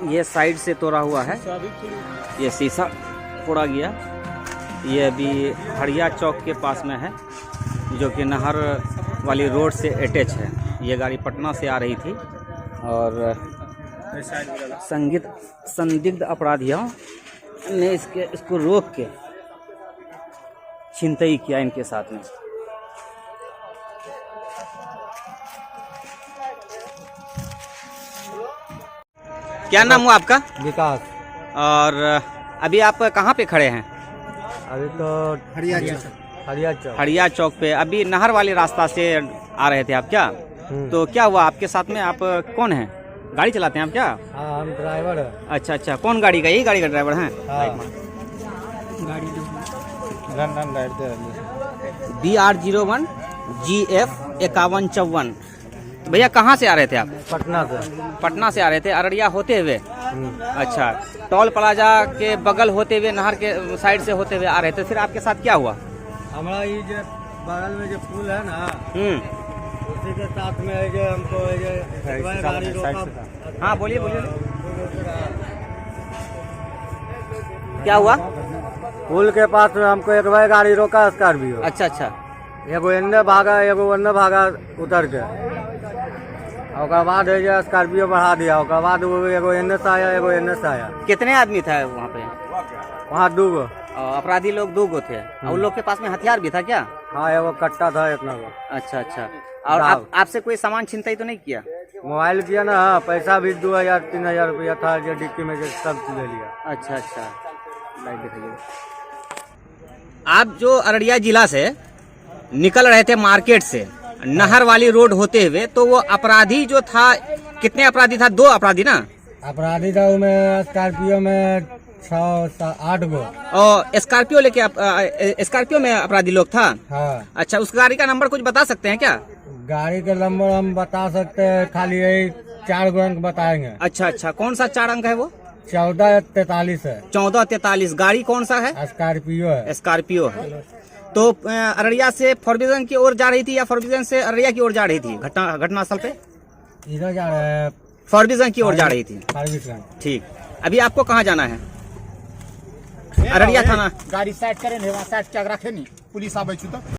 ये साइड से तोड़ा हुआ है, ये शीशा फोड़ा गया। ये अभी हड़िया चौक के पास में है, जो कि नहर वाली रोड से अटैच है। ये गाड़ी पटना से आ रही थी और संदिग्ध अपराधियों ने इसको रोक के छिनतई किया इनके साथ में। क्या नाम हुआ आपका? विकास। और अभी आप कहाँ पे खड़े हैं? अभी तो हड़िया चौक पे। अभी नहर वाले रास्ता से आ रहे थे आप क्या? तो क्या हुआ आपके साथ में? आप कौन हैं? गाड़ी चलाते हैं आप क्या? हाँ, हम ड्राइवर है। अच्छा अच्छा, कौन गाड़ी का? यही गाड़ी का ड्राइवर हैं? BR01 GF 5154। भैया कहाँ से आ रहे थे आप? पटना से आ रहे थे, अररिया होते हुए? अच्छा, टोल प्लाजा के बगल होते हुए, नहर के साइड से होते हुए आ रहे थे। फिर आपके साथ क्या हुआ? हमारा ये जो बगल में जो पुल है ना, उसी के साथ में है जो हमको गाड़ी रोका। हाँ बोलिए बोलिए, क्या हुआ? पुल के पास में हमको एक भाई गाड़ी रोका, स्कॉर्पियो। अच्छा अच्छा, एगो एन्ने भागा, एगो ओन्ने भागा उतर के। ओकर बाद है जो स्कॉर्पियो बढ़ा दिया। ओकर बाद एगो एन्ने से आया, एगो एन्ने से आया। कितने आदमी था वहाँ पे? वहाँ 2 गो अपराधी लोग 2 गो थे। और उन लोग के पास में हथियार भी था क्या? हाँ, एगो कट्टा था इतना गो। अच्छा अच्छा, और आपसे कोई सामान छिनताई तो नहीं किया? मोबाइल किया ना, पैसा भी 2000-3000 रुपया था जो डिक्की में जो सब ले लिया। अच्छा अच्छा, लाइट दिखाइए। आप जो अररिया जिला से निकल रहे थे मार्केट से नहर वाली रोड होते हुए, तो वो अपराधी जो था, कितने अपराधी था? 2 अपराधी ना? अपराधी था उसमें स्कॉर्पियो में 6-8 गो। और स्कॉर्पियो लेके स्कॉर्पियो में अपराधी लोग था? हाँ। अच्छा, उस गाड़ी का नंबर कुछ बता सकते हैं क्या? गाड़ी का नंबर हम बता सकते हैं, खाली यही 4 गो अंक बताएंगे। अच्छा अच्छा, कौन सा 4 अंक है वो? 1443 है। 1443। गाड़ी कौन सा है? स्कॉर्पियो है। स्कॉर्पियो है। तो अररिया से फॉरबिजन की ओर जा रही थी या फॉरबिजन से अररिया की ओर जा रही थी? घटनास्थल पे इधर जा रहे हैं, फॉरबिजन की ओर जा रही थी। ठीक, अभी आपको कहाँ जाना है? अररिया थाना। गाड़ी साइड करें, वहाँ साइड क्या रखे नहीं, पुलिस आवे तो